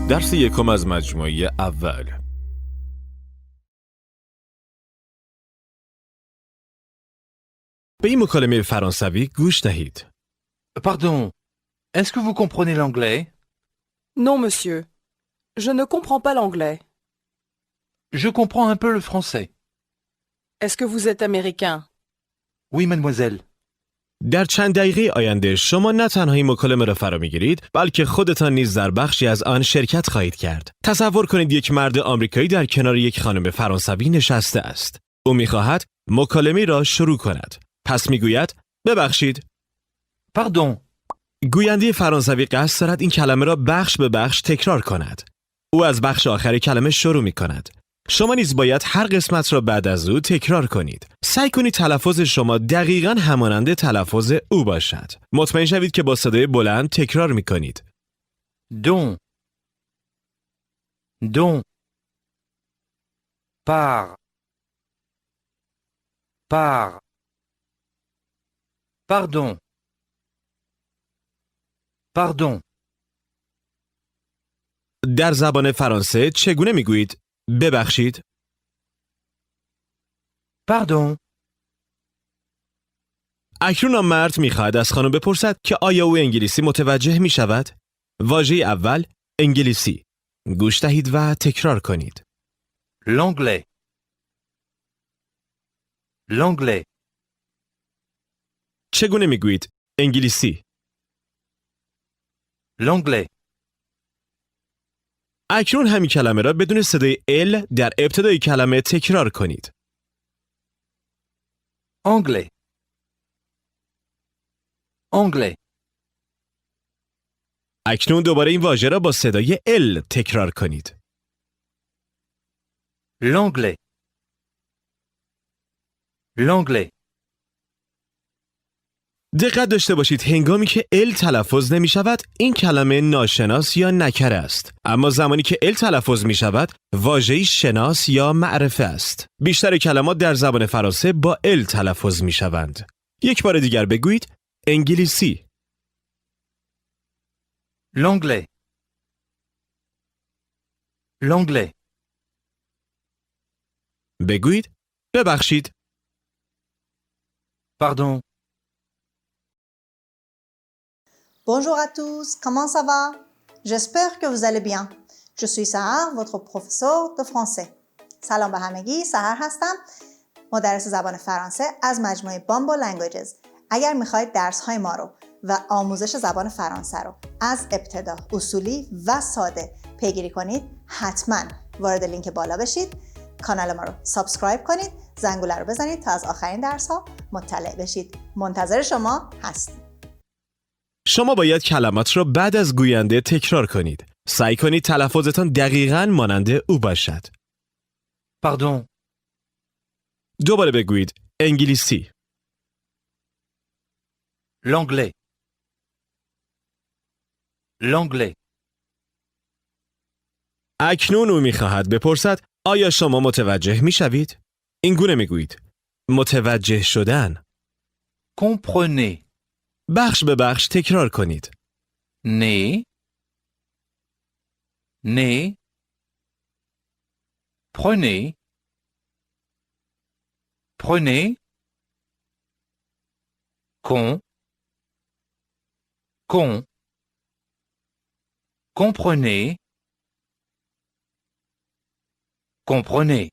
درس یکم از مجموعه اول. به این مکالمه فرانسوی گوش دهید. Pardon, est-ce que vous comprenez l'anglais? Non, monsieur. Je ne comprends pas l'anglais. Je comprends un peu le français. Est-ce que vous êtes américain? Oui, mademoiselle. در چند دقیقه آینده شما نه تنها این مکالمه را فرا میگیرید بلکه خودتان نیز در بخشی از آن شرکت خواهید کرد. تصور کنید یک مرد آمریکایی در کنار یک خانم فرانسوی نشسته است. او می‌خواهد مکالمه را شروع کند. پس میگوید ببخشید. Pardon. گوینده فرانسوی قصد دارد این کلمه را بخش به بخش تکرار کند. او از بخش آخر کلمه شروع می‌کند. شما نیز باید هر قسمت را بعد از او تکرار کنید. سعی کنید تلفظ شما دقیقاً همانند تلفظ او باشد. مطمئن شوید که با صدای بلند تکرار می کنید. Don. Don. Par. Par. Pardon. Pardon. در زبان فرانسه چگونه می گویید ببخشید؟ Pardon. اکنون آن مرد می خواهد از خانم بپرسد که آیا او انگلیسی متوجه می شود؟ واژه اول انگلیسی. گوش دهید و تکرار کنید. L'anglais. L'anglais. چگونه می گویید انگلیسی؟ L'anglais. اکنون همین کلمه را بدون صدای ال در ابتدای کلمه تکرار کنید. Anglais. Anglais. اکنون دوباره این واژه را با صدای ال تکرار کنید. L'anglais. L'anglais. دقت داشته باشید هنگامی که ال تلفظ نمی شود این کلمه ناشناس یا نکره است. اما زمانی که ال تلفظ می شود واژه‌ای شناس یا معرفه است. بیشتر کلمات در زبان فرانسه با ال تلفظ می شوند. یک بار دیگر بگویید انگلیسی. L'anglais. L'anglais. بگویید ببخشید. Pardon. Bonjour à tous, comment ça va? J'espère que vous allez bien. Je suis Sahar, votre professeur de français. سلام به همگی، سحر هستم، مدرس زبان فرانسه از مجموعه بامبو لنگویجز. اگر میخواید درس‌های ما رو و آموزش زبان فرانسه رو از ابتدا اصولی و ساده پیگیری کنید، حتما وارد لینک بالا بشید، کانال ما رو سابسکرایب کنید، زنگوله رو بزنید تا از آخرین درس‌ها مطلع بشید. منتظر شما هستیم. شما باید کلمات را بعد از گوینده تکرار کنید. سعی کنید تلفظتان دقیقاً مانند او باشد. Pardon. دوباره بگویید انگلیسی. L'anglais. L'anglais. اکنون او می‌خواهد بپرسد آیا شما متوجه می‌شوید؟ این گونه می‌گویید متوجه شدن. Comprenez. بخش به بخش تکرار کنید. Né. Né. Prenez. Prenez. Con. Con. Comprenez. Comprenez.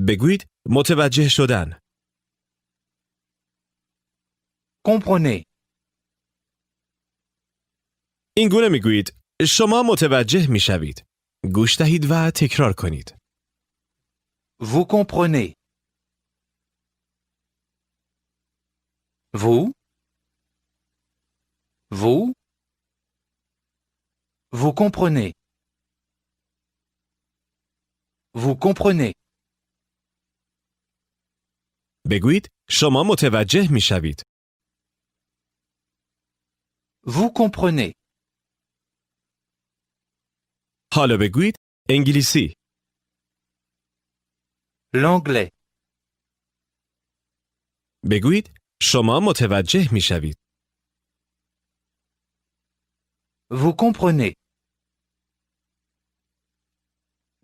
بگویید متوجه شدن. Comprenez. این گونه می‌گویید شما متوجه می‌شوید. گوش دهید و تکرار کنید. Vous comprenez. Vous. Vous. Vous comprenez. Vous comprenez. بگویید شما متوجه می‌شوید. Vous comprenez. حالا بگویید انگلیسی. L'anglais. بگویید شما متوجه می‌شوید. Vous comprenez.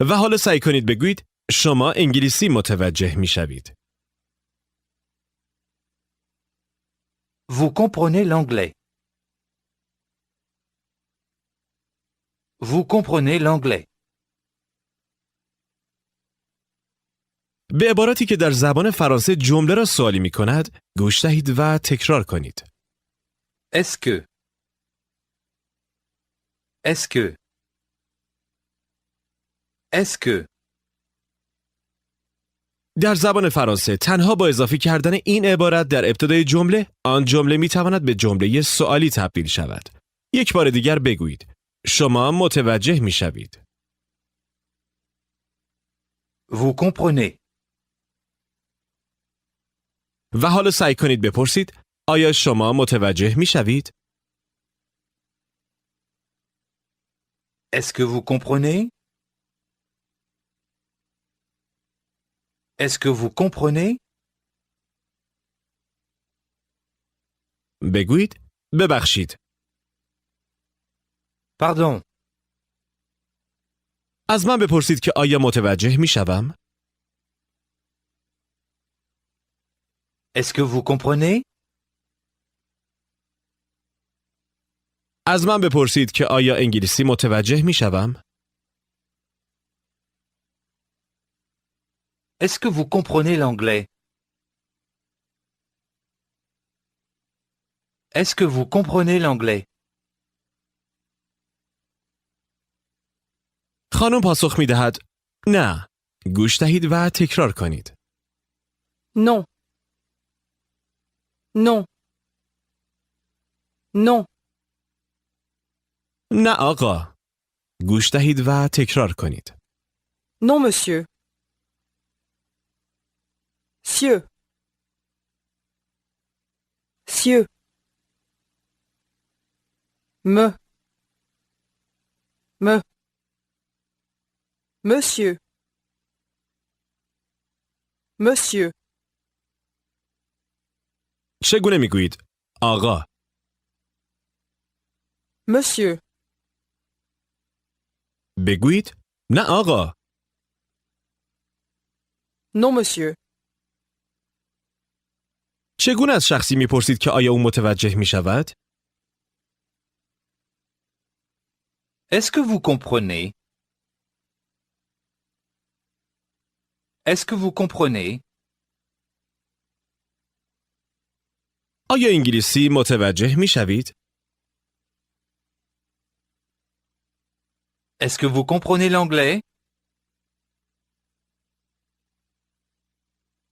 و حالا سعی کنید بگویید شما انگلیسی متوجه میشوید. Vous comprenez l'anglais. Vous comprenez l'anglais. به عباراتی که در زبان فرانسه جمله را سوالی می کند گوش دهید و تکرار کنید. Est-ce que. Est-ce que. Est-ce que. در زبان فرانسه تنها با اضافه کردن این عبارت در ابتدای جمله آن جمله می تواند به جمله سوالی تبدیل شود. یک بار دیگر بگویید شما متوجه می شوید. Vous comprenez. و حالا سعی کنید بپرسید آیا شما متوجه می شوید؟ Est-ce que vous comprenez? Est-ce que vous comprenez? بگویید ببخشید. Pardon. از من بپرسید که آیا متوجه می شوم؟ Est-ce que vous comprenez? از من بپرسید که آیا انگلیسی متوجه می شوم؟ Est-ce que vous comprenez l'anglais? Est-ce que vous comprenez l'anglais? خانم پاسخ می دهد نه. گوش دهید و تکرار کنید. Non. Non. Non. نه آقا. گوش دهید و تکرار کنید. Non, monsieur. Cieux. Cieux. Me. Me. Monsieur. Monsieur. چگونه می گویید؟ آقا. Monsieur. بگویید نه آقا. Non, monsieur. چگونه از شخصی می پرسید که آیا او متوجه می شود؟ Est-ce que vous comprenez? Est-ce que vous comprenez? آیا انگلیسی متوجه می شوید؟ Est-ce que vous comprenez l'anglais?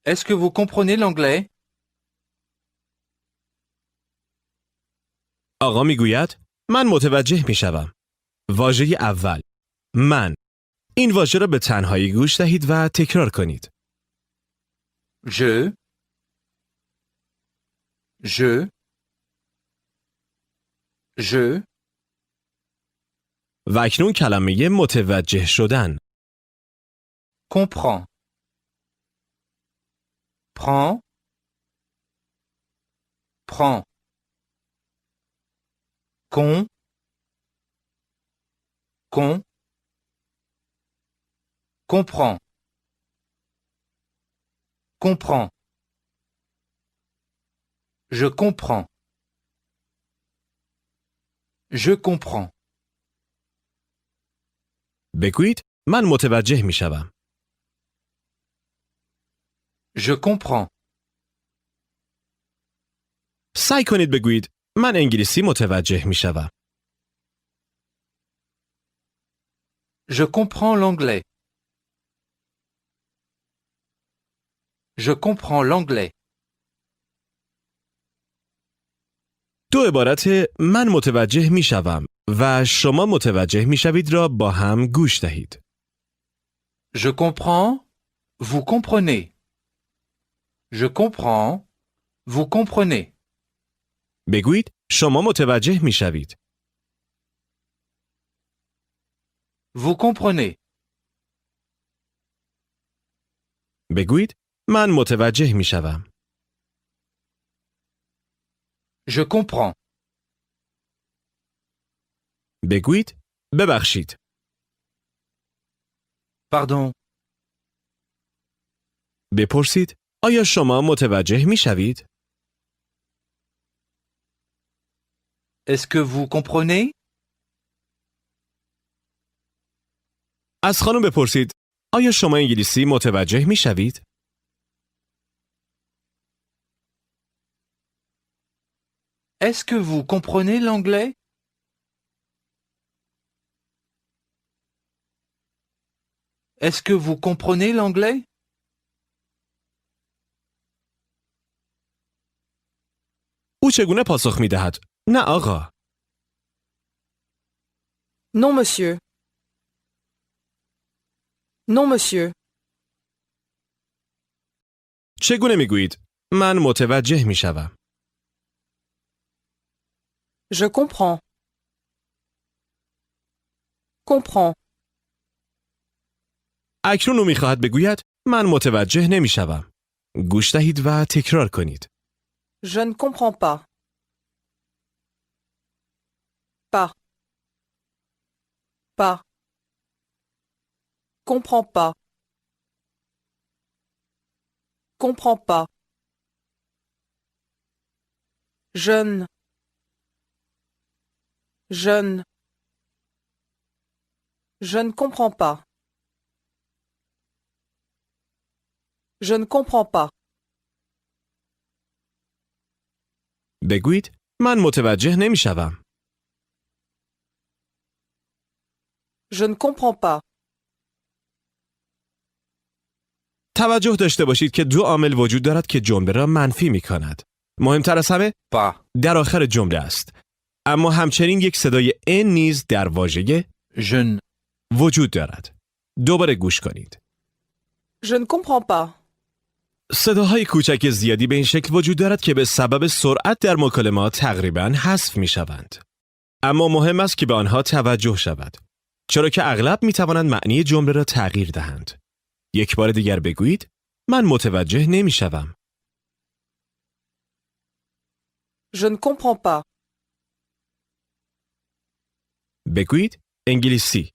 Est-ce que vous comprenez l'anglais? آقا می گوید من متوجه می شوم. واژه اول من. این واژه را به تنهایی گوش دهید و تکرار کنید. Je. Je. Je. و اکنون کلمه متوجه شدن. Comprends. Prends. Prends. Con. Con. Comprends. Comprends. Je comprends. Je comprends. بگویید من متوجه می شوم. Je comprends. سعی کنید بگویید من انگلیسی متوجه می شوم. Je comprends l'anglais. Je comprends l'anglais. دو عبارت من متوجه می شوم و شما متوجه می شوید را با هم گوش دهید. Je comprends. Vous comprenez. Je comprends. Vous comprenez. بگویید شما متوجه می شوید. Vous comprenez. بگویید من متوجه می شوم. Je comprends. بگویید ببخشید. Pardon. بپرسید آیا شما متوجه می شوید؟ Est-ce que vous comprenez? از خانم بپرسید آیا شما انگلیسی متوجه می شوید؟ Est-ce que vous comprenez l'anglais? Est-ce que vous comprenez l'anglais? او چگونه پاسخ می دهد؟ نه آقا. Non, monsieur. Non, monsieur. چگونه می گویید؟ من متوجه می شوم. Je comprends. Comprends. اکنون او می خواهد بگوید من متوجه نمی شوم. گوش دهید و تکرار کنید. Je ne comprends pas. Pas. Pas. Comprends pas. Comprends pas. Jeune. Jeune. Je ne comprends pas. Je ne comprends pas. بگویید من متوجه نمی شوم. Je ne comprends pas. توجه داشته باشید که دو عامل وجود دارد که جمله را منفی می کند. مهمتر از همه Pas. در آخر جمله است. اما همچنین یک صدای ان نیز در واژه Je ne. وجود دارد. دوباره گوش کنید. Je ne comprends pas. صداهای کوچک زیادی به این شکل وجود دارد که به سبب سرعت در مکالمات تقریباً حذف می شوند. اما مهم است که به آنها توجه شود. چرا که اغلب می توانند معنی جمله را تغییر دهند. یک بار دیگر بگویید من متوجه نمی شوم. Je ne comprends pas. بگویید انگلیسی.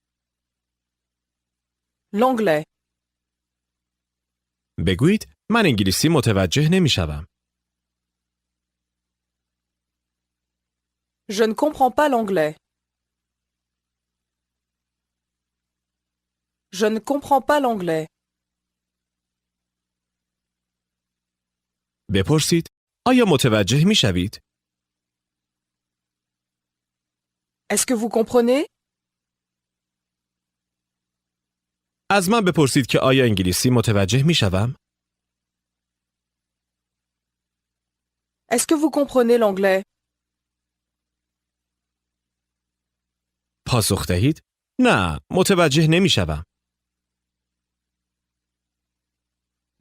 L'anglais. بگویید من انگلیسی متوجه نمی شوم. Je ne comprends pas l'anglais. Je ne comprends pas l'anglais. بپرسید آیا متوجه می شوید؟ Est-ce que vous comprenez? از من بپرسید که آیا انگلیسی متوجه می شوم؟ Est-ce que vous comprenez l'anglais? پاسخ دهید نه متوجه نمی شوم.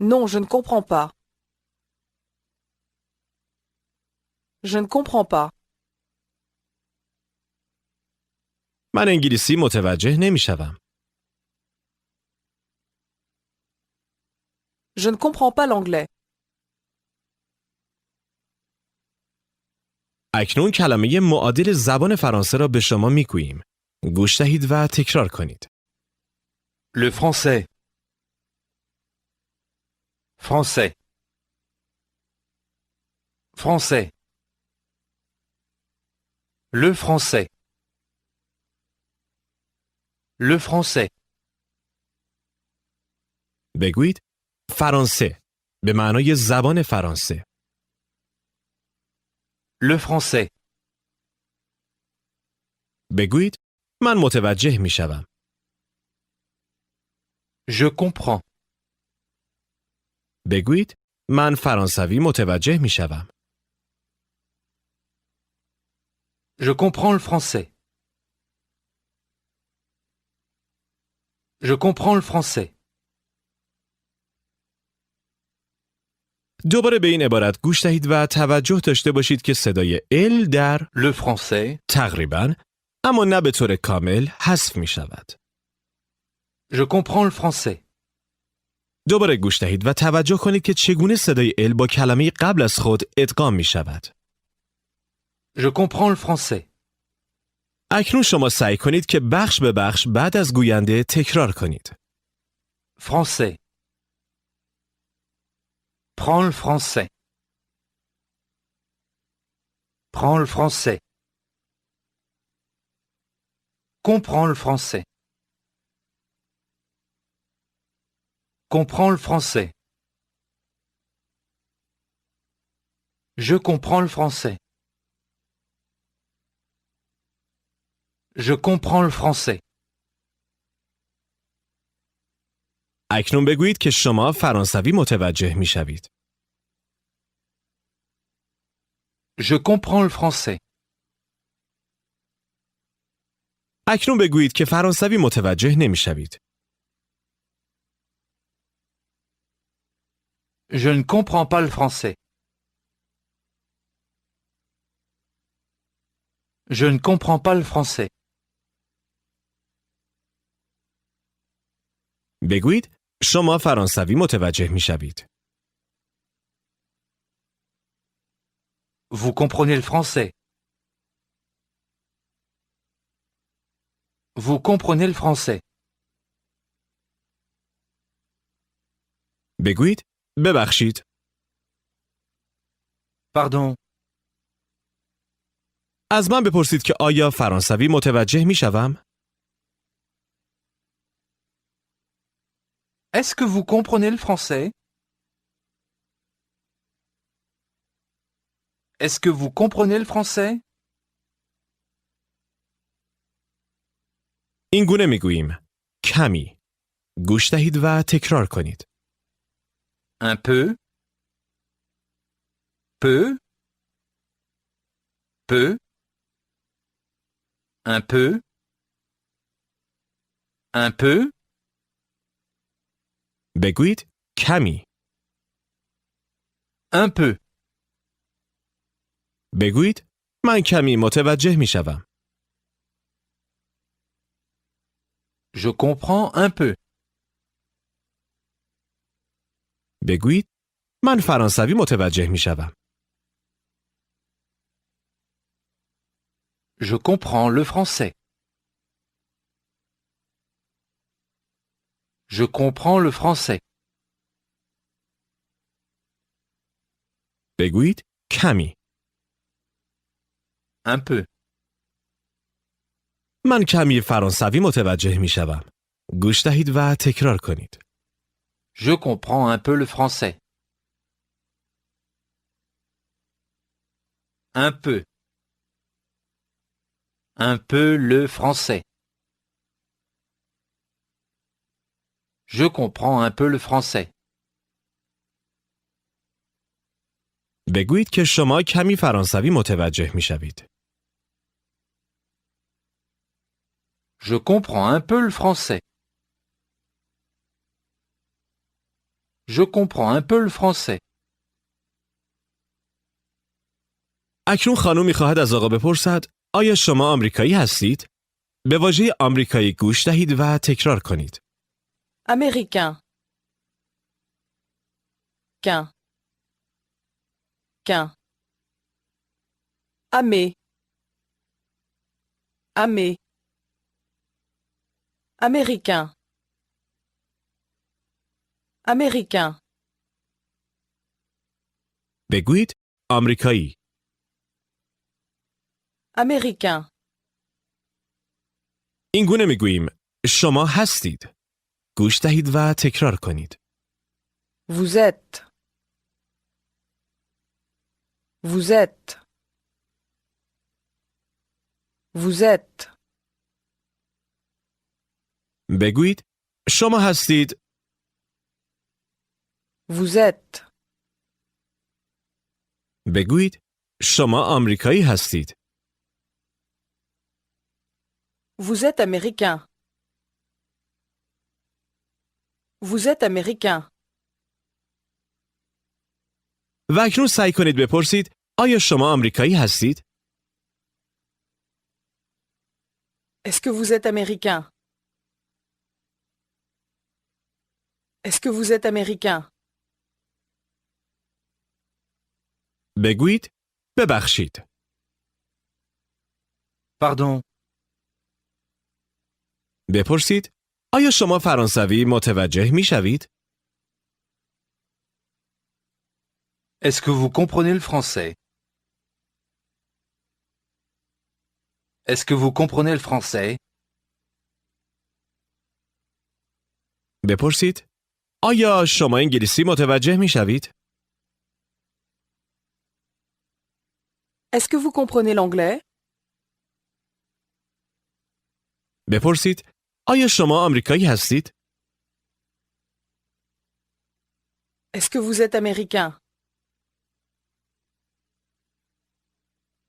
Non, je ne comprends pas. Je ne comprends pas. من انگلیسی متوجه نمی شوم. Je ne comprends pas l'anglais. اکنون کلمه معادل زبان فرانسه را به شما می گوییم. گوش دهید و تکرار کنید. Le français. Français. Français. Le français. Le français. بگویید فرانسه به معنای زبان فرانسه. Le français. بگویید من متوجه می شوم. Je comprends. بگویید من فرانسوی متوجه می شوم. Je comprends le français. Je comprends le français. دوباره به این عبارت گوش دهید و توجه داشته باشید که صدای ال در Le français. تقریباً اما نه به طور کامل حذف می شود. Je comprends le français. دوباره گوش دهید و توجه کنید که چگونه صدای ال با کلمه قبل از خود ادغام می شود. Je comprends le français. اکنون شما سعی کنید که بخش به بخش بعد از گوینده تکرار کنید. Français. Prends le français. Prends le français. Comprends le français. Comprends le français. Je comprends le français. Je comprends le français. اکنون بگویید که شما فرانسوی متوجه می شوید. Je comprends le français. اکنون بگویید که فرانسوی متوجه نمی شوید. Je ne comprends pas le français. Je ne comprends pas le français. بگویید شما فرانسوی متوجه می شوید. Vous comprenez le français. Vous comprenez le français. بگویید ببخشید. Pardon. از من بپرسید که آیا فرانسوی متوجه می شوم؟ Est-ce que vous comprenez le français? Est-ce que vous comprenez le français? این گونه می گوییم. کمی. گوش دهید و تکرار کنید. Un peu. Peu. Peu. Un peu. Un peu. بگویید کمی. Un peu. بگویید من کمی متوجه می شوم. Je comprends un peu. بگویید من فرانسوی متوجه می شوم. Je comprends le français. Je comprends le français. بگویید کمی. Un peu. من کمی فرانسوی متوجه می شوم. گوش دهید و تکرار کنید. Je comprends un peu le français. Un peu. Un peu le français. Je comprends un peu le français. بگویید که شما کمی فرانسوی متوجه می شوید. Je comprends un peu le français. Je comprends un peu le français. اکنون خانم می خواهد از آقا بپرسد آیا شما آمریکایی هستید؟ به واژه آمریکایی گوش دهید و تکرار کنید. Américain. Qu'un. Qu'un. Amé. Amé. Américain. Américain. بگویید آمریکایی. Américain. این گونه می گوییم شما هستید. گوش دهید و تکرار کنید. Vous êtes. Vous êtes. Vous êtes. بگویید شما هستید. Vous êtes. بگویید شما آمریکایی هستید. Vous êtes américain. Vous êtes américain. و اکنون سعی کنید بپرسید آیا شما آمریکایی هستید؟ Est-ce que vous êtes américain? Est-ce que vous êtes américain? بگویید ببخشید. Pardon. بپرسید آیا شما فرانسوی متوجه میشوید؟ Est-ce que vous comprenez le français? Est-ce que vous comprenez le français? بپرسید آیا شما انگلیسی متوجه میشوید؟ Est-ce que vous comprenez l'anglais? بپرسید آیا شما آمریکایی هستید؟ Est-ce que vous êtes américain?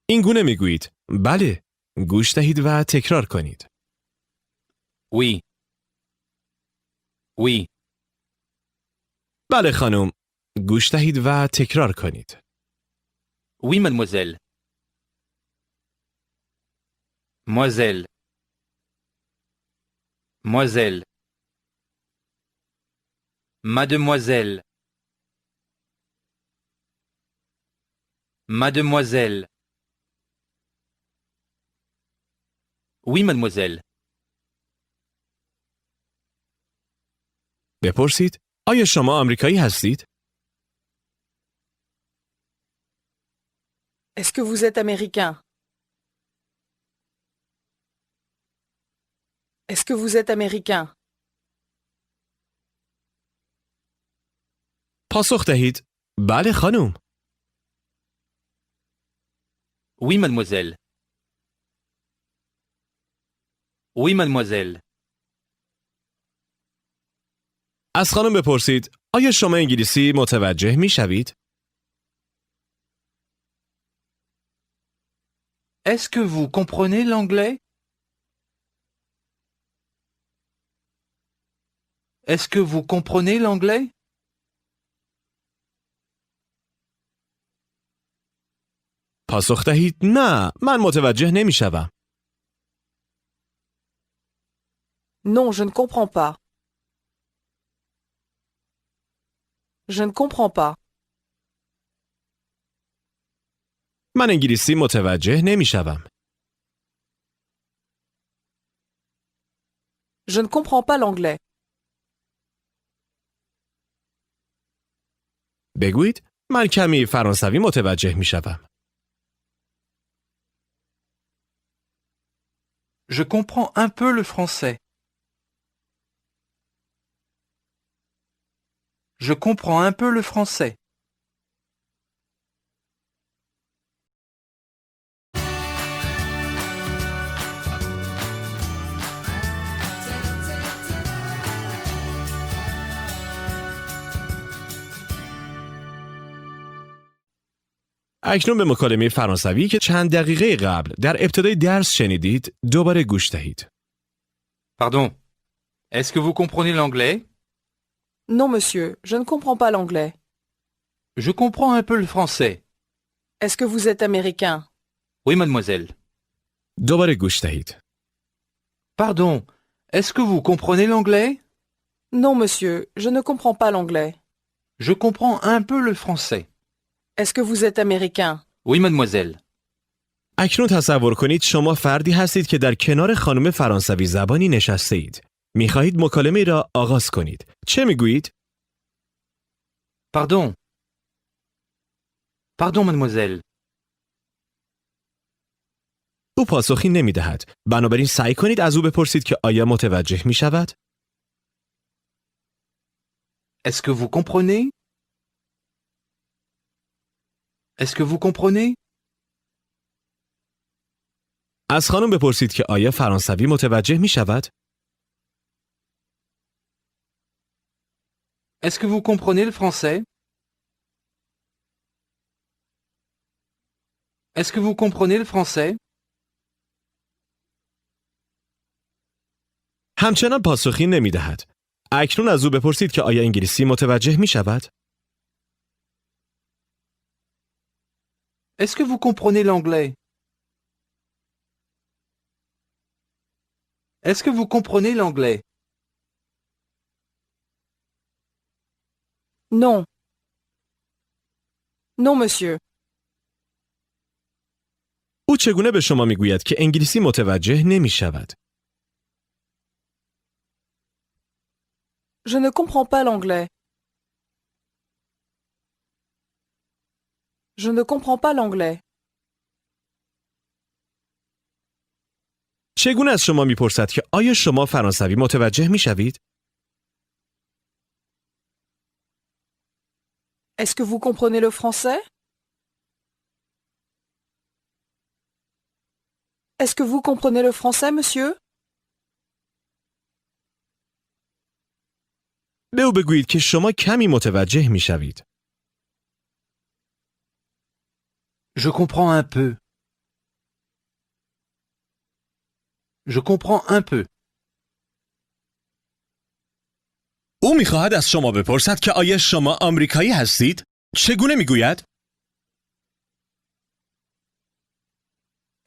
این گونه میگویید بله. گوش دهید و تکرار کنید. Oui. Oui. بله خانم. گوش دهید و تکرار کنید. Oui, mademoiselle. Moiselle. Moiselle. Mademoiselle. Mademoiselle. Oui, mademoiselle. بپرسید آیا شما آمریکایی هستید؟ Est-ce que vous êtes américain? Est-ce que vous êtes américain? پاسخ دهید بله خانم. Oui, mademoiselle. Oui, mademoiselle. از خانم بپرسید آیا شما انگلیسی متوجه میشوید؟ Est-ce que vous comprenez l'anglais? Est-ce que vous comprenez l'anglais? پاسخ دهید نه من متوجه نمیشوم. Non, je ne comprends pas. Je ne comprends pas. من انگلیسی متوجه نمیشوم. Je ne comprends pas l'anglais. بگویید من کمی فرانسوی متوجه میشوم. Je comprends un peu le français. Je comprends un peu le français. اکنون به مکالمه فرانسوی که چند دقیقه قبل در ابتدای درس شنیدید دوباره گوش دهید. Pardon. Est-ce que vous comprenez l'anglais? Non, monsieur, je ne comprends pas l'anglais. Je comprends un peu le français. Est-ce que vous êtes américain? Oui, mademoiselle. دوباره گوش دهید. Pardon. Est-ce que vous comprenez l'anglais? Non, monsieur, je ne comprends pas l'anglais. Je comprends un peu le français. Est-ce que vous êtes américain? Oui, mademoiselle. اکنون تصور کنید شما فردی هستید که در کنار خانم فرانسوی زبانی نشسته اید. می‌خواهید مکالمه را آغاز کنید. چه می‌گویید؟ Pardon. Pardon, mademoiselle. او پاسخی نمی‌دهد. بنابراین سعی کنید از او بپرسید که آیا متوجه می‌شود؟ Est-ce que vous comprenez? Est-ce que vous comprenez? از خانم بپرسید که آیا فرانسوی متوجه می‌شود؟ Est-ce que vous comprenez le français? Est-ce que vous comprenez le français? همچنان پاسخی نمی‌دهد. اکنون از او بپرسید که آیا انگلیسی متوجه می‌شود؟ Est-ce que vous comprenez l'anglais? Est-ce que vous comprenez l'anglais? Non. Non, monsieur. او چگونه به شما میگوید که انگلیسی متوجه نمی‌شود؟ Je ne comprends pas l'anglais. Je ne comprends pas l'anglais. چگونه از شما میپرسد که آیا شما فرانسوی متوجه میشوید؟ Est-ce que vous comprenez le français? Est-ce que vous comprenez le français, monsieur? به او بگویید که شما کمی متوجه میشوید. Je comprends un peu. Je comprends un peu. او میخواهد از شما بپرسد که آیا شما آمریکایی هستید؟ چگونه میگوید؟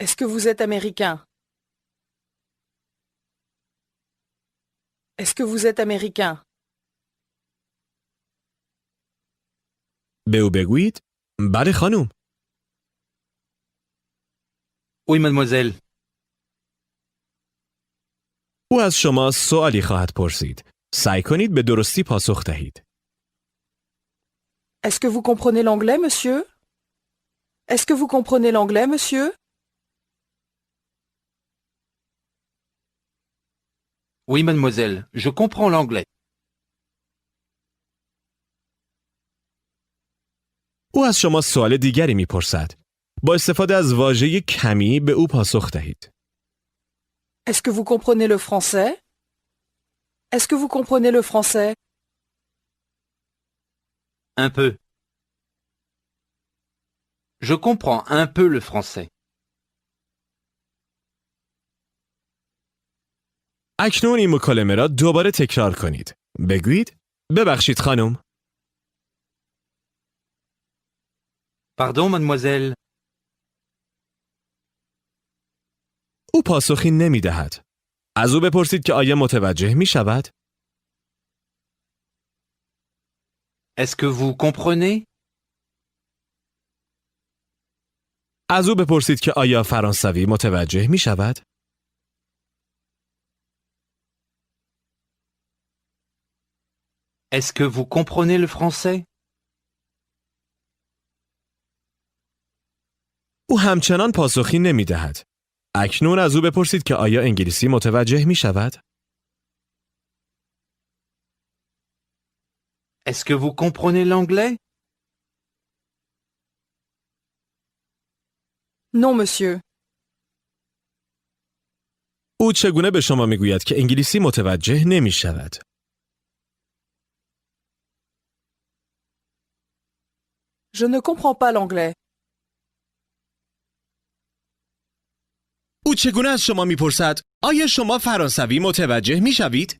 Est-ce que vous êtes américain? Est-ce que vous êtes américain? به او بگویید بله خانم. Oui, mademoiselle. او از شما سوالی خواهد پرسید. سعی کنید به درستی پاسخ دهید. Est-ce que vous comprenez l'anglais, monsieur? Est-ce que vous comprenez l'anglais, monsieur? Oui, mademoiselle, je comprends l'anglais. او از شما سوال دیگری میپرسد. با استفاده از واژه کمی به او پاسخ دهید. Est-ce que vous comprenez le français? Est-ce que vous comprenez le français? Un peu. Je comprends un peu le français. اکنون این مکالمه را دوباره تکرار کنید. بگویید ببخشید خانم. Pardon, mademoiselle. او پاسخی نمی دهد. از او بپرسید که آیا متوجه می شود؟ Est-ce que vous comprenez? از او بپرسید که آیا فرانسوی متوجه می شود؟ Est-ce que vous comprenez le français? او همچنان پاسخی نمی دهد. اکنون از او بپرسید که آیا انگلیسی متوجه می شود؟ Est-ce que vous comprenez l'anglais? Non, monsieur. او چگونه به شما می گوید که انگلیسی متوجه نمی شود؟ Je ne comprends pas l'anglais. او چگونه از شما می پرسد آیا شما فرانسوی متوجه می شوید؟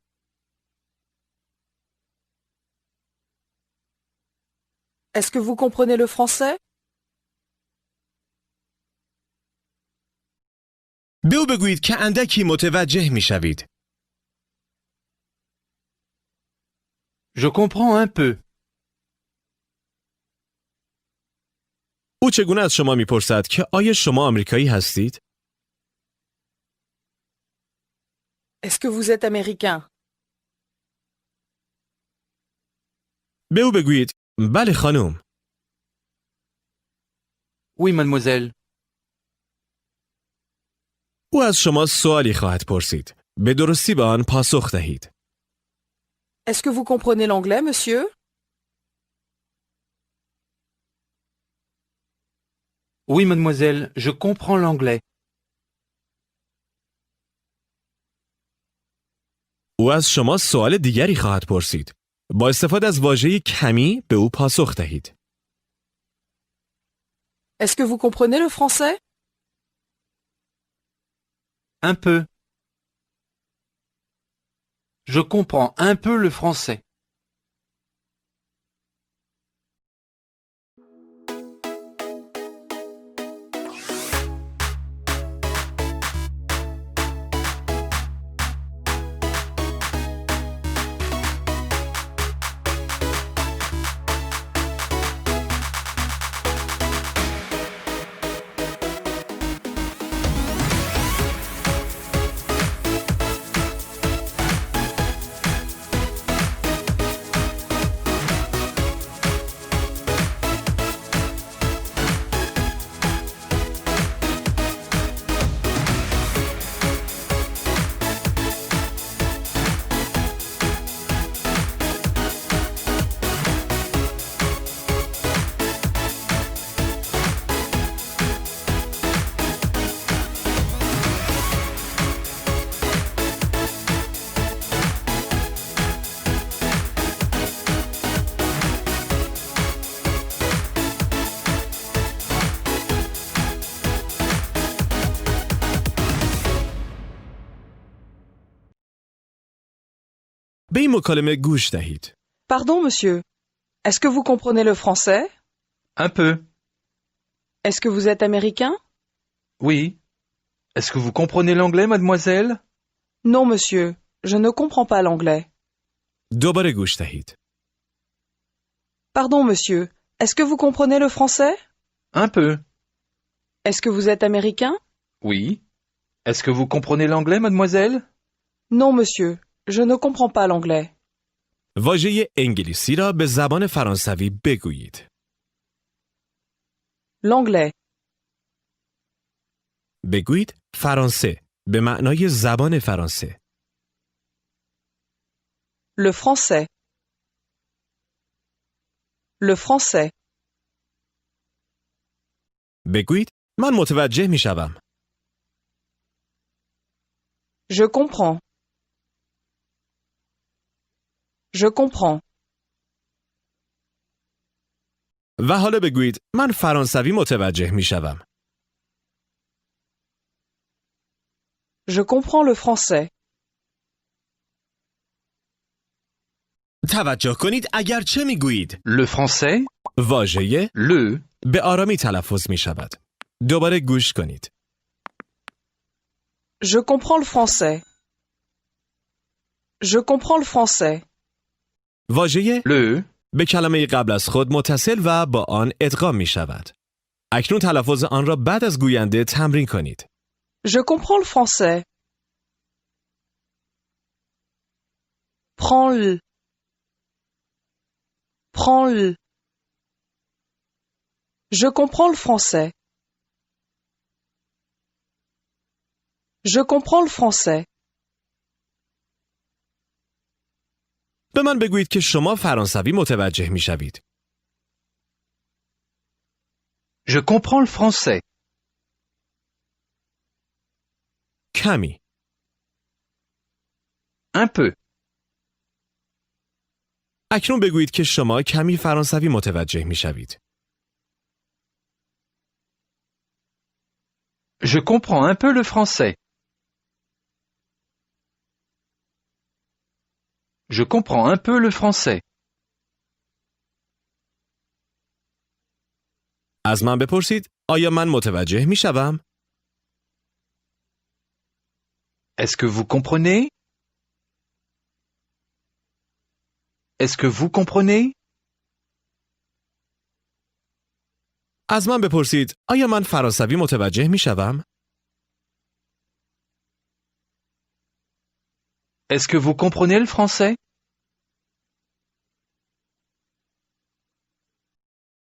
Est-ce que vous comprenez le français? به او بگویید که اندکی متوجه می شوید. Je comprends un peu. او چگونه از شما می پرسد که آیا شما آمریکایی هستید؟ Est-ce que vous êtes américain? به او بگویید بله خانم. Oui, mademoiselle. او از شما سوالی خواهد پرسید. به درستی به آن پاسخ دهید. Est-ce que vous comprenez l'anglais, monsieur? Oui, mademoiselle, je comprends l'anglais. او از شما سوال دیگری خواهد پرسید. با استفاده از واژه کمی به او پاسخ دهید. Est-ce que vous comprenez le français? Un peu. Je comprends un peu le français. به این مکالمه گوش دهید. Pardon, monsieur. Est-ce que vous comprenez le français? Un peu. Est-ce que vous êtes américain? Oui. Est-ce que vous comprenez l'anglais, mademoiselle? Non, monsieur. Je ne comprends pas l'anglais. دوباره گوش دهید. Pardon, monsieur. Est-ce que vous comprenez le français? Un peu. Est-ce que vous êtes américain? Oui. Est-ce que vous comprenez l'anglais, mademoiselle? Non, monsieur. Je ne comprends pas l'anglais. واژه انگلیسی را به زبان فرانسوی بگویید. L'anglais. بگویید فرانسه به معنای زبان فرانسه. Le français. Le français. بگویید من متوجه می شوم. Je comprends. Je comprends. و حالا بگویید من فرانسوی متوجه می شوم. Je comprends le français. توجه کنید اگر چه می گویید. Le français. واژه Le. به آرامی تلفظ می شود. دوباره گوش کنید. Je comprends le français. Je comprends le français. واژه Le. به کلمه قبل از خود متصل و با آن ادغام می شود. اکنون تلفظ آن را بعد از گوینده تمرین کنید. Je comprends le français. Prends-le. Prends-le. Je comprends le français. Je comprends le français. به من بگویید که شما فرانسوی متوجه می شوید. Je comprends le français. کمی. Un peu. اکنون بگویید که شما کمی فرانسوی متوجه می شوید. Je comprends un peu le français. Je comprends un peu le français. از من بپرسید آیا من متوجه می شوم؟ Est-ce que vous comprenez? Est-ce que vous comprenez? از من بپرسید آیا من فرانسوی متوجه می شوم؟ Est-ce que vous comprenez le français?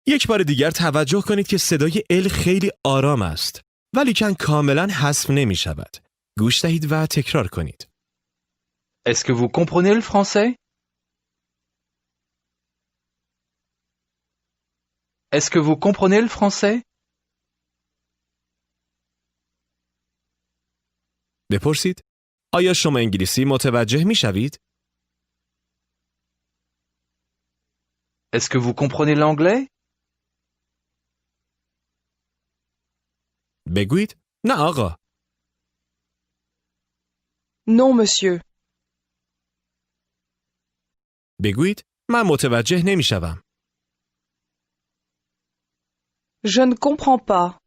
یک بار دیگر توجه کنید که صدای ال خیلی آرام است ولیکن کاملا حذف نمی شود. گوش دهید و تکرار کنید. Est-ce que vous comprenez le français? Est-ce que vous comprenez le français? بپرسید آیا شما انگلیسی متوجه می شوید؟ Est-ce que vous comprenez l'anglais? بگویید نه آقا. Non, monsieur. بگویید من متوجه نمی شوم. Je ne comprends pas.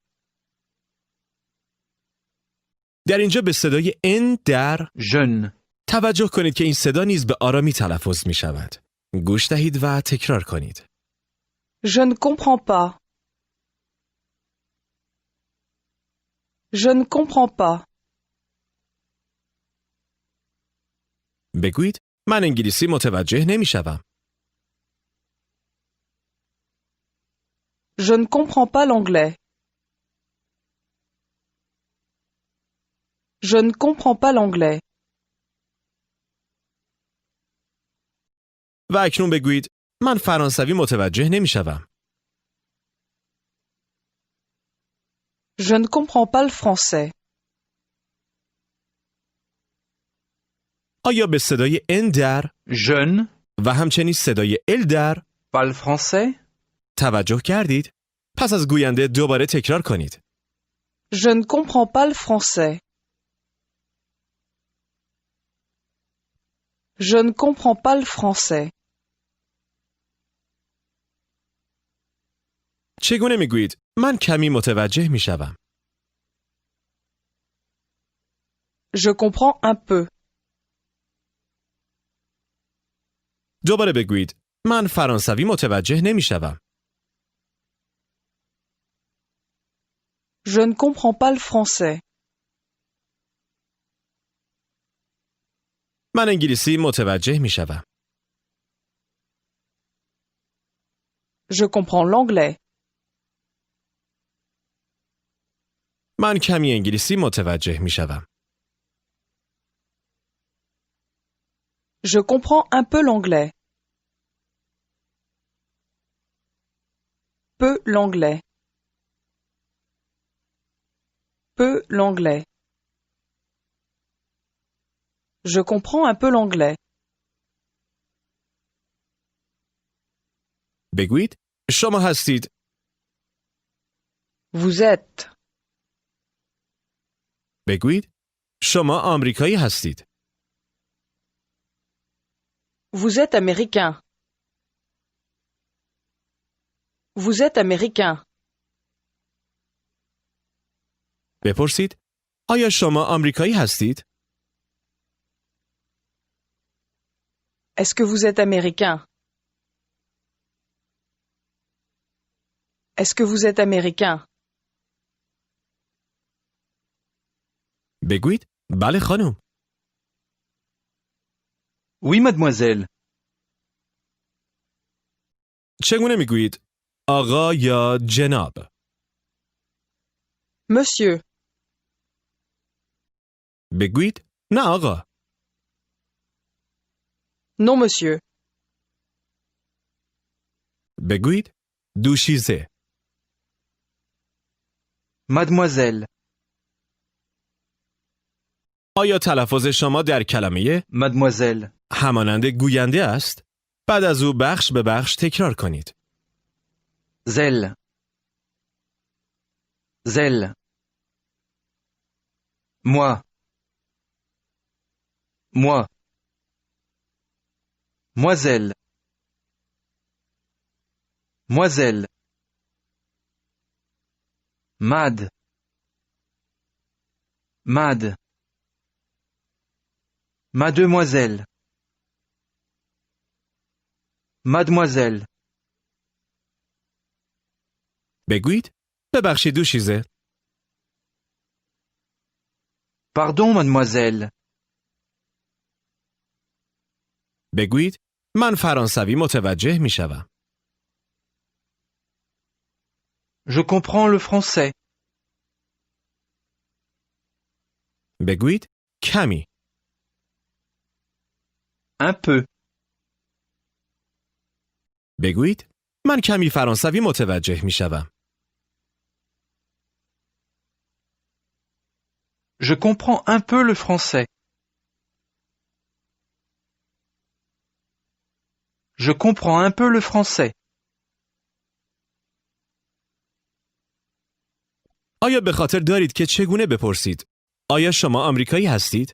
در اینجا به صدای ان در Jeune. توجه کنید که این صدا نیز به آرامی تلفظ می شود. گوش دهید و تکرار کنید. Je ne comprends pas. Je ne comprends pas. بگویید من انگلیسی متوجه نمی شوم. Je ne comprends pas l'anglais. Je ne comprends pas l'anglais. و اکنون بگویید من فرانسوی متوجه نمی شوم. Je ne comprends pas le français. آیا به صدای ان در Jeune. و همچنین صدای ال در Pas le français? توجه کردید؟ پس از گوینده دوباره تکرار کنید. Je ne comprends pas le français. Je ne comprends pas le français. چگونه میگویید من کمی متوجه میشوم؟ Je comprends un peu. دوباره بگویید من فرانسوی متوجه نمیشوم. Je ne comprends pas le français. من انگلیسی متوجه میشوم. Je comprends l'anglais. من کمی انگلیسی متوجه میشوم. Je comprends un peu l'anglais. Peu l'anglais. Peu l'anglais. Je comprends un peu l'anglais. بگویید شما هستید. Vous êtes. بگویید شما آمریکایی هستید. Vous êtes américain. Vous êtes américain. بپرسید آیا شما آمریکایی هستید؟ Est-ce que vous êtes américain? Est-ce que vous êtes américain? بگویید بله خانم. Oui, mademoiselle. چگونه میگویید آقا یا جناب؟ Monsieur. بگویید نه آقا. Non, monsieur. بگویید دوشیزه. Mademoiselle. آیا تلفظ شما در کلمه Mademoiselle. همانند گوینده است؟ بعد از او بخش به بخش تکرار کنید. Zèle. Zèle. Moi. Moi. Moiselle. Moiselle. Mad. Mad. Mademoiselle. Mademoiselle. بگویید ببخشید دوشیزه. Pardon, mademoiselle. بگویید من فرانسوی متوجه می شوم. Je comprends le français. بگویید کمی. Un peu. بگویید من کمی فرانسوی متوجه می شوم. Je comprends un peu le français. Je comprends un peu le français. آیا به خاطر دارید که چگونه بپرسید؟ آیا شما آمریکایی هستید؟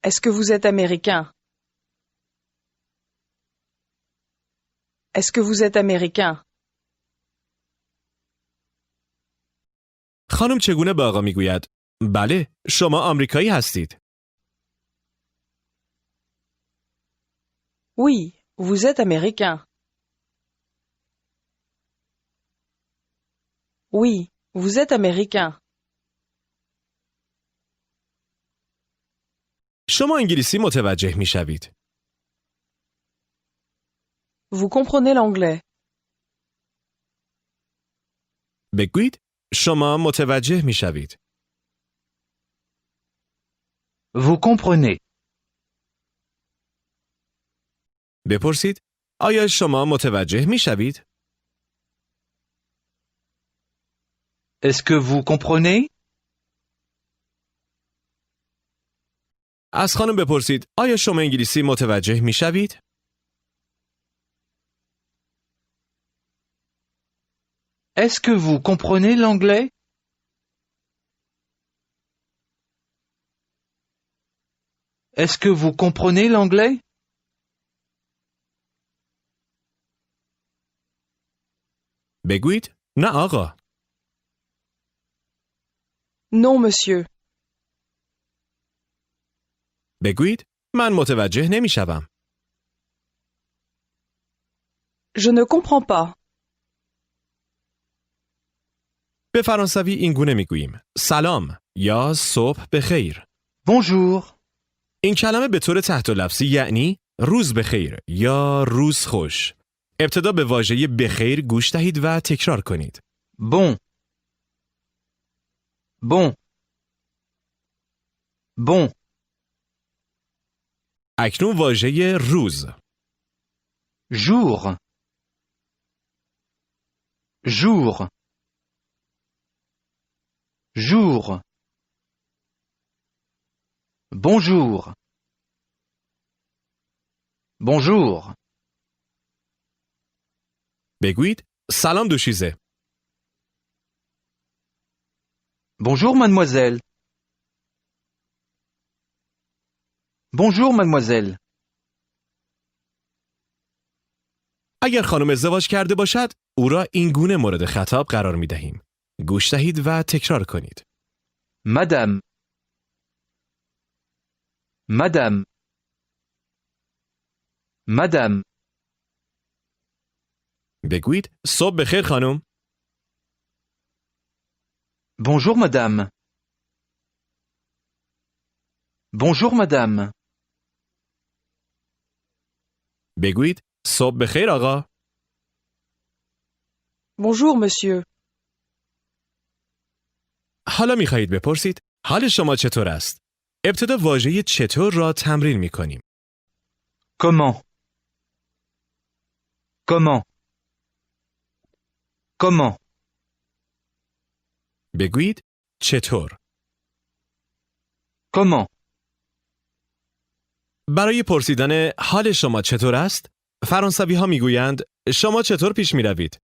Est-ce que vous êtes américain? Est-ce que vous êtes américain? خانم چگونه به آقا میگوید؟ بله، شما آمریکایی هستید. Oui, vous êtes américain. Oui, vous êtes américain. شما انگلیسی متوجه میشوید. Vous comprenez l'anglais. بگویید شما متوجه میشوید. Vous comprenez. بپرسید آیا شما متوجه میشوید؟ Est-ce que vous comprenez? از خانم بپرسید آیا شما انگلیسی متوجه میشوید؟ Est-ce que vous comprenez l'anglais? Est-ce que vous comprenez l'anglais? بگویید نه آقا. Non, monsieur. بگویید من متوجه نمیشوم. Je ne comprends pas. به فرانسوی این گونه میگوییم سلام یا صبح بخیر. Bonjour. این کلمه به طور تحت لفظی یعنی روز بخیر یا روز خوش. ابتدا به واژه بخیر گوش دهید و تکرار کنید. Bon. Bon. Bon. اکنون واژه روز. Jour. Jour. Jour. Bonjour. Bonjour. بگویید سلام دوشیزه. Bonjour mademoiselle. Bonjour mademoiselle. اگر خانم ازدواج کرده باشد او را این گونه مورد خطاب قرار می دهیم. گوش دهید و تکرار کنید. Madame. Madame. Madame. بگویید صبح بخیر خانم. Bonjour madame. Bonjour madame. بگویید صبح بخیر آقا. Bonjour, monsieur. حالا می خواهید بپرسید حال شما چطور است؟ ابتدا واژه چطور را تمرین می کنیم. Comment? Comment? Comment? بگویید چطور. Comment? برای پرسیدن حال شما چطور است؟ فرانسوی ها می گویند شما چطور پیش می روید؟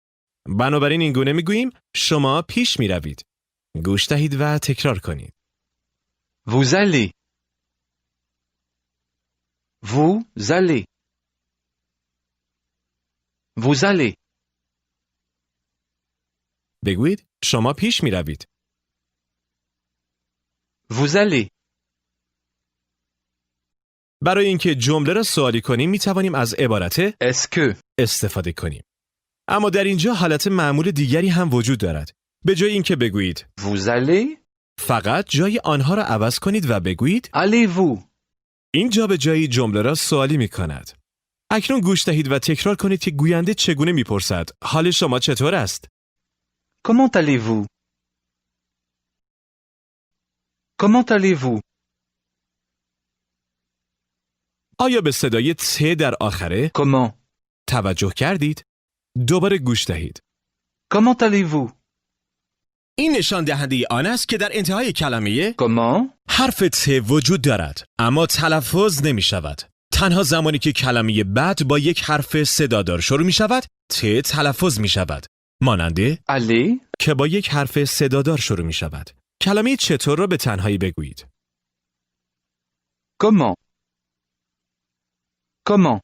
بنابراین این گونه می گوییم شما پیش می روید. گوش دهید و تکرار کنید. Vous allez. Vous allez. Vous allez. بگویید شما پیش می روید. Vous allez. برای اینکه جمله را سوالی کنیم می توانیم از عبارت Est-ce que? استفاده کنیم. اما در اینجا حالت معمول دیگری هم وجود دارد. به جای اینکه بگویید Vous allez? فقط جای آنها را عوض کنید و بگویید Allez-vous? این جا به جایی جمله را سوالی می کند. اکنون گوش دهید و تکرار کنید که گوینده چگونه می پرسد حال شما چطور است؟ Comment allez-vous? Comment allez-vous? آیا به صدای ت در آخره Comment? توجه کردید؟ دوباره گوش دهید. Comment allez-vous? این نشان دهنده آن است که در انتهای کلمه Comment? حرف ت وجود دارد اما تلفظ نمی شود. تنها زمانی که کلمه بعد با یک حرف صدادار شروع می شود ت تلفظ می شود. ماننده Allez? که با یک حرف صدادار شروع می شود. کلمه چطور را به تنهایی بگویید. Comment? Comment?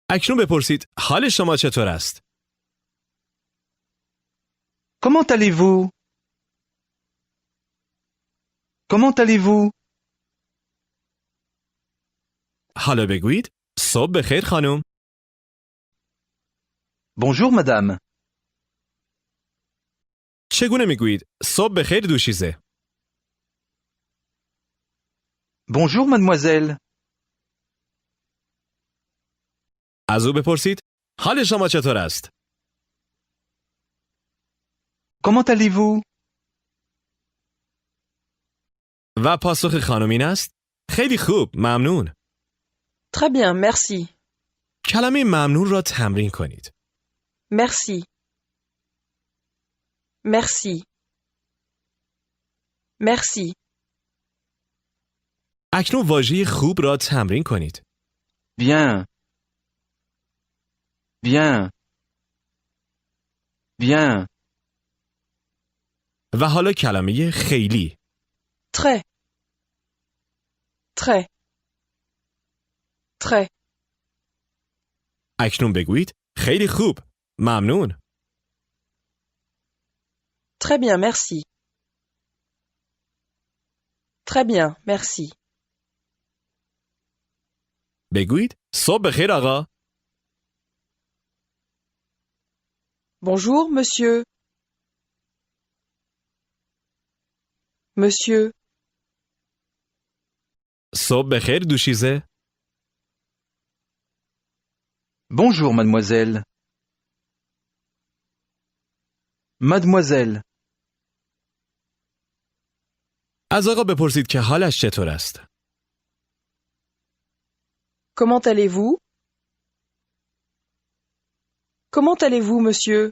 اکنون بپرسید حال شما چطور است؟ Comment allez-vous? Comment allez-vous? حالا بگویید صبح بخیر خانم. Bonjour madame. چگونه میگویید صبح بخیر دوشیزه؟ Bonjour mademoiselle. از او بپرسید حال شما چطور است؟ Comment allez-vous? و پاسخ خانم این است خیلی خوب ممنون. Très bien, merci. کلمه ممنون را تمرین کنید. Merci. Merci. Merci. اکنون واژه خوب را تمرین کنید. Bien. Bien. Bien. و حالا کلمه خیلی. Très. Très. Très. اکنون بگویید خیلی خوب. ممنون. Très bien, merci. Très bien, merci. بگویید صبح بخیر آقا. Bonjour, monsieur. Monsieur. صبح بخیر دوشیزه. Bonjour, mademoiselle. Mademoiselle. از آقا بپرسید که حالش چطور است. Comment allez-vous? Comment allez-vous, monsieur?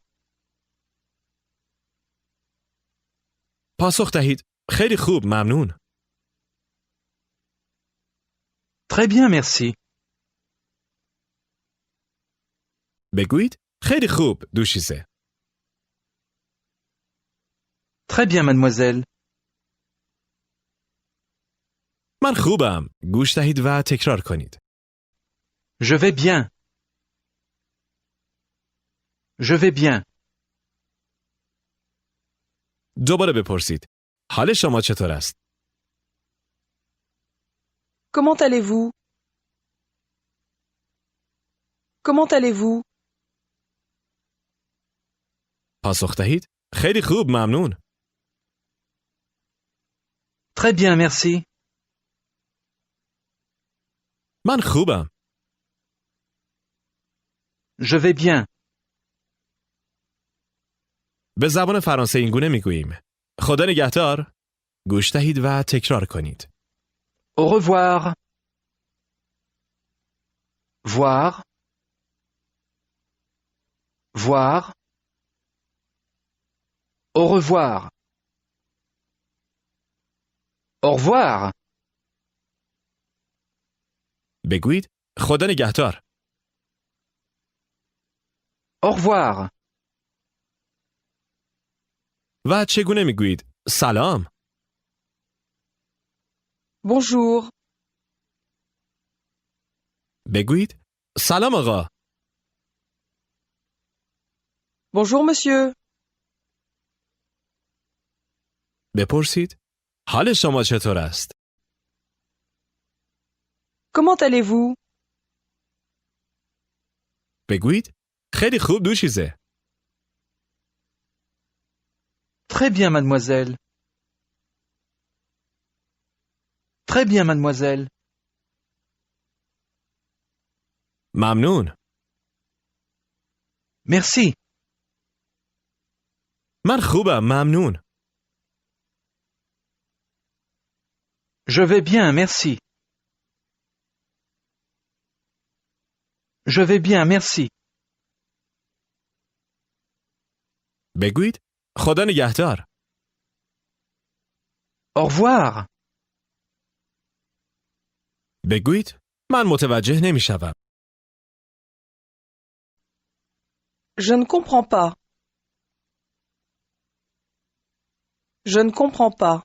پاسخ دهید خیلی خوب ممنون. Très bien, merci. بگویید خیلی خوب دوشیزه. Très bien, mademoiselle. من خوبم. گوش دهید و تکرار کنید. Je vais bien. Je vais bien. دوباره بپرسید حال شما چطور است؟ Comment allez-vous? Comment allez-vous? پاسخ دهید خیلی خوب ممنون. Très bien, merci. من خوبم. Je vais bien. به زبان فرانسه این گونه میگوییم. خدا نگهدار. گوش دهید و تکرار کنید. Au revoir. Voir. Voir. Au revoir. Au revoir. بگویید خدا نگهدار. Au revoir. و چگونه میگویید سلام؟ Bonjour. بگویید سلام آقا. Bonjour, monsieur. بپرسید حال شما چطور است؟ Comment allez-vous? بگویید خیلی خوب دوشیزه. Très bien, mademoiselle. Très bien, mademoiselle. ممنون. Merci. من خوبم ممنون. Je vais bien, merci. Je vais bien, merci. بگویید خدا نگهدار. Au revoir. بگویید من متوجه نمیشوم. Je ne comprends pas. Je ne comprends pas.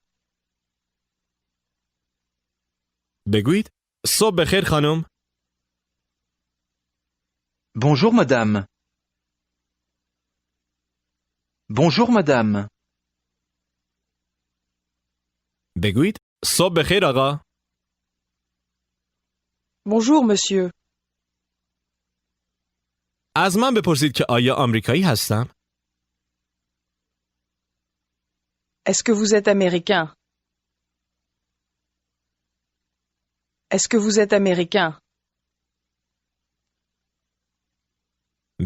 بگویید صبح بخیر خانم. Bonjour, madame. Bonjour, madame. بگویید صبح بخیر آقا. Bonjour, monsieur. از من بپرسید که آیا آمریکایی هستم؟ Est-ce que vous êtes américain? Est-ce que vous êtes américain?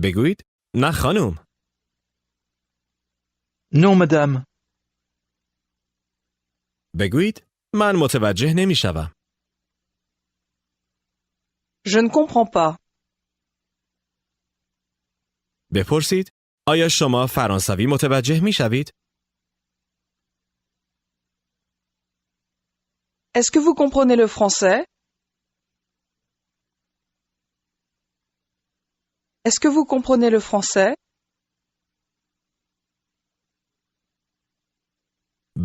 بگویید نه خانم. Non, madame. بگویید من متوجه نمیشوم. Je ne comprends pas. بپرسید آیا شما فرانسوی متوجه میشوید؟ Est-ce que vous comprenez le français? Est-ce que vous comprenez le français?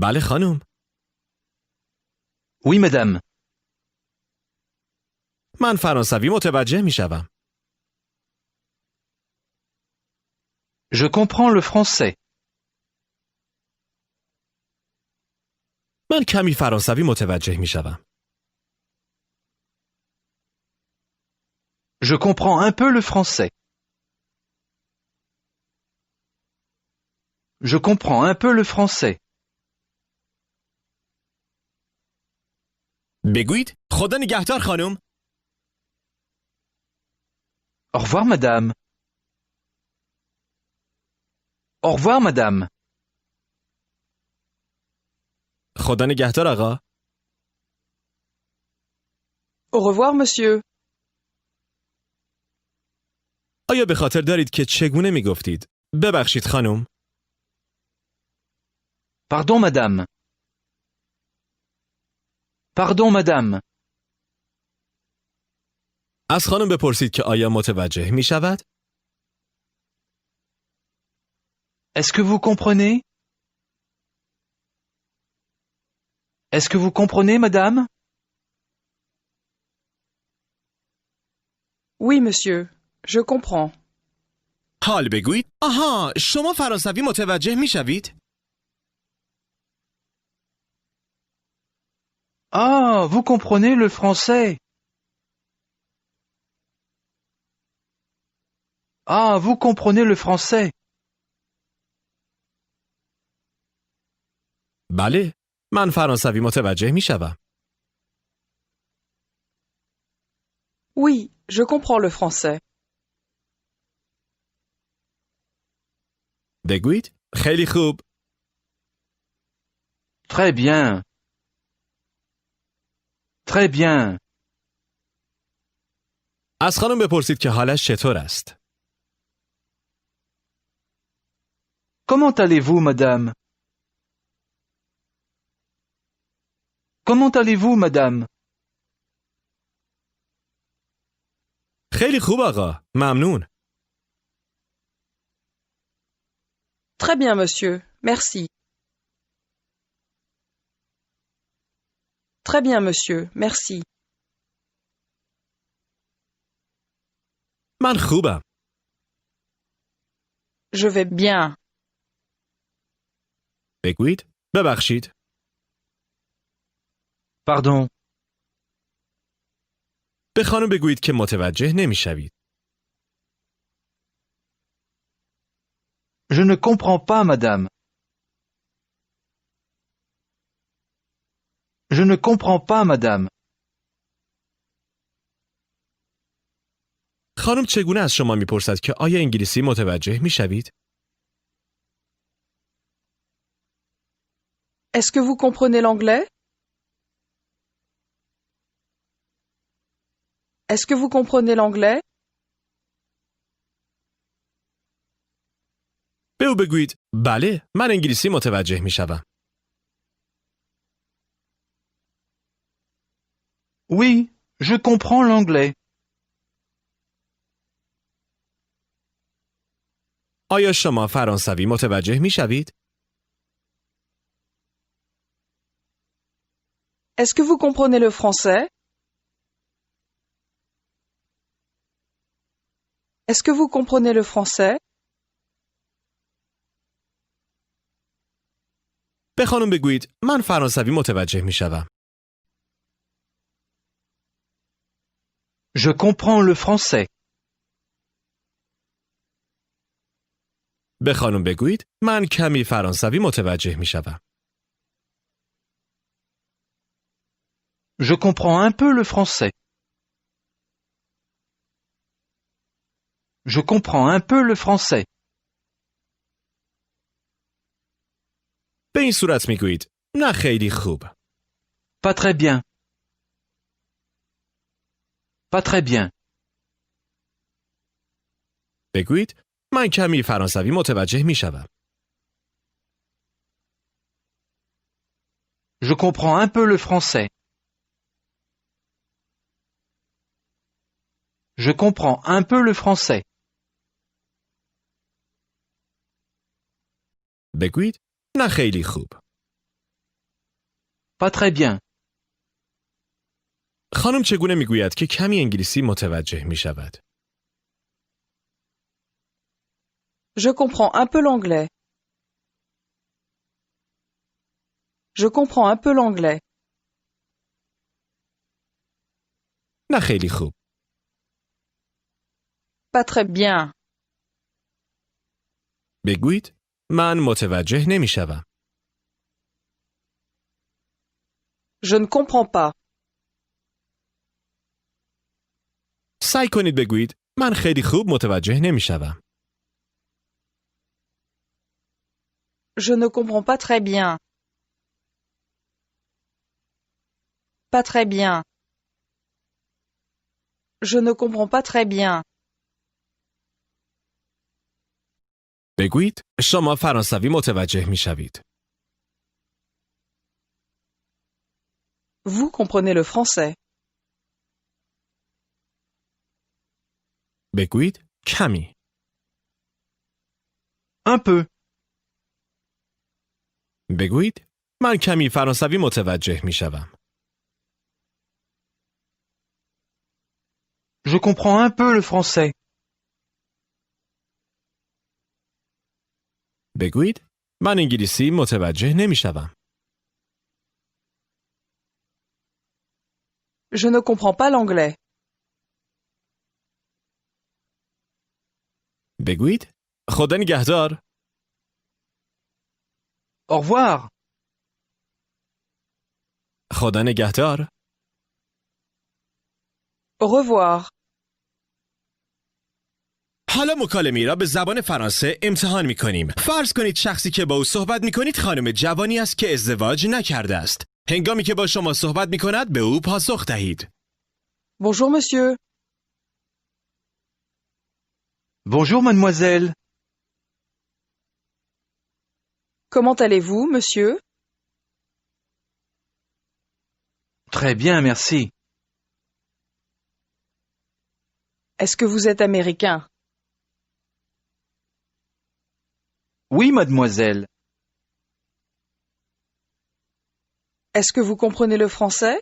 بله خانم. Oui, madame. من فرانسوی متوجه میشوم. Je comprends le français. من کمی فرانسوی متوجه میشوم. Je comprends un peu le français. Je comprends un peu le français. بگویید خدا نگهدار خانم. Au revoir madame. Au revoir madame. خدا نگهدار آقا. Au revoir, monsieur. آیا به خاطر دارید که چگونه میگفتید؟ ببخشید خانم. Pardon madame. Pardon madame. از خانم بپرسید که آیا متوجه می شود؟ Est-ce que vous comprenez? Est-ce que vous comprenez madame? Oui, monsieur. Je comprends. حال بگویید آها شما فرانسوی متوجه می شوید؟ Ah, vous comprenez le français. Ah, vous comprenez le français. بله من فرانسوی متوجه می شوم. Oui, je comprends le français. بگویید خیلی خوب. Très bien. Très bien. از خانم بپرسید که حالش چطور است؟ Comment allez-vous madame? Comment allez-vous madame? خیلی خوب آقا. ممنون. Très bien, monsieur. Merci. Très bien, monsieur. Merci. من خوبم. Je vais bien. بگویید ببخشید. Pardon. به خانم بگویید که متوجه نمی شوید. Je ne comprends pas madame. Je ne comprends pas madame. خانم چگونه از شما میپرسد که آیا انگلیسی متوجه می شوید؟ Est-ce que vous comprenez l'anglais? Est-ce que vous comprenez l'anglais? به او بگویید بله من انگلیسی متوجه می شوم. Oui, je comprends l'anglais. آیا شما فرانسوی متوجه می شوید؟ Est-ce que vous comprenez le français? Est-ce que vous comprenez le français? به خانم بگویید من فرانسوی متوجه می شوم. Je comprends le français. به خانم بگویید من کمی فرانسوی متوجه می شوم. Je comprends un peu le français. Je comprends un peu le français. به این صورت می گویید نه خیلی خوب. Pas très bien. Pas très bien. بگویید من کمی فرانسوی متوجه می شوم. Je comprends un peu le français. Je comprends un peu le français. بگویید نه خیلی خوب. Pas très bien. خانم چگونه میگوید که کمی انگلیسی متوجه می شود؟ Je comprends un peu l'anglais. Je comprends un peu l'anglais. نه خیلی خوب. Pas très bien. بگویید من متوجه نمی شوم. Je ne comprends pas. سعی کنید بگویید من خیلی خوب متوجه نمی شوم. Je ne comprends pas très bien. Pas très bien. Je ne comprends pas très bien. بگویید شما فرانسوی متوجه می شوید. Vous comprenez le français. بگویید کمی. Un peu. بگویید من کمی فرانسوی متوجه می شوم. Je comprends un peu le français. بگویید من انگلیسی متوجه نمی شوم. Je ne comprends pas l'anglais. بگویید خدا نگهدار. Au revoir. خدا نگهدار. Au revoir. حالا مکالمه‌ای را به زبان فرانسه امتحان می‌کنیم. فرض کنید شخصی که با او صحبت می‌کنید خانم جوانی است که ازدواج نکرده است. هنگامی که با شما صحبت می‌کند به او پاسخ دهید. Bonjour monsieur. Bonjour mademoiselle. Comment allez-vous, monsieur? Très bien, merci. Est-ce que vous êtes américain? Oui, mademoiselle. Est-ce que vous comprenez le français?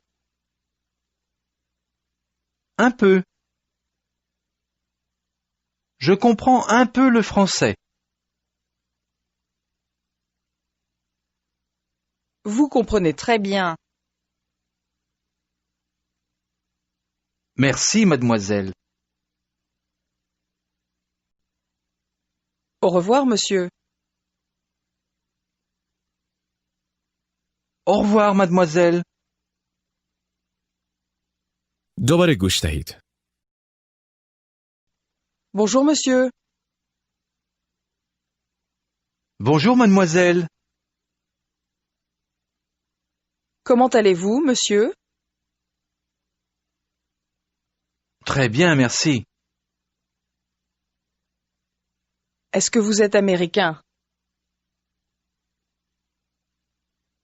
Un peu. Je comprends un peu le français. Vous comprenez très bien. Merci, mademoiselle. Au revoir, monsieur. Au revoir, mademoiselle. دوباره گوش دهید. Bonjour, monsieur. Bonjour, mademoiselle. Comment allez-vous, monsieur? Très bien, merci. Est-ce que vous êtes américain?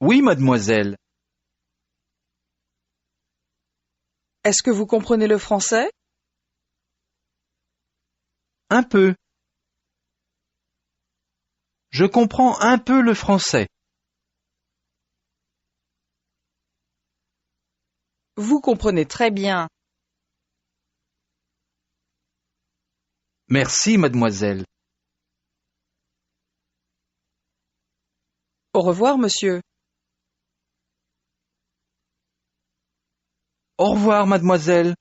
Oui, mademoiselle. Est-ce que vous comprenez le français? Un peu. Je comprends un peu le français. Vous comprenez très bien. Merci, mademoiselle. Au revoir, monsieur. Au revoir, mademoiselle.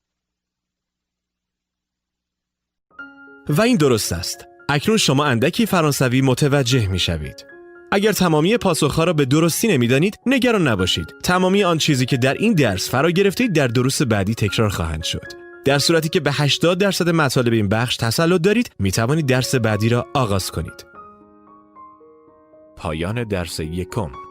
و این درست است. اکنون شما اندکی فرانسوی متوجه می شوید. اگر تمامی پاسخها را به درستی نمیدانید نگران نباشید. تمامی آن چیزی که در این درس فرا گرفتید در دروس بعدی تکرار خواهند شد. در صورتی که به 80% مطالب این بخش تسلط دارید می توانید درس بعدی را آغاز کنید. پایان درس یکم.